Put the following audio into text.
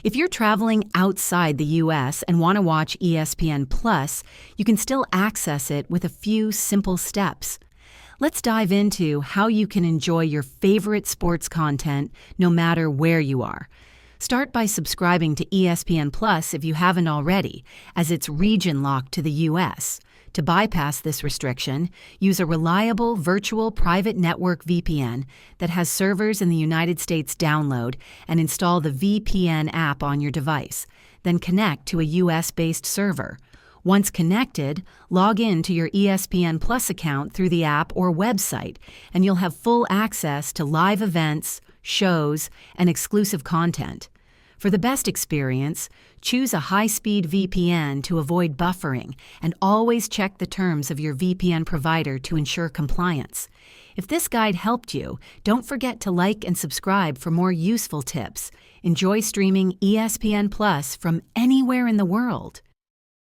If you're traveling outside the U.S. and want to watch ESPN Plus, you can still access it with a few simple steps. Let's dive into how you can enjoy your favorite sports content no matter where you are. Start by subscribing to ESPN Plus if you haven't already, as it's region-locked to the U.S. To bypass this restriction, use a reliable virtual private network VPN that has servers in the United States download and install the VPN app on your device. Then connect to a US-based server. Once connected, log in to your ESPN Plus account through the app or website, and you'll have full access to live events, shows, and exclusive content. For the best experience, choose a high-speed VPN to avoid buffering, and always check the terms of your VPN provider to ensure compliance. If this guide helped you, don't forget to like and subscribe for more useful tips. Enjoy streaming ESPN Plus from anywhere in the world.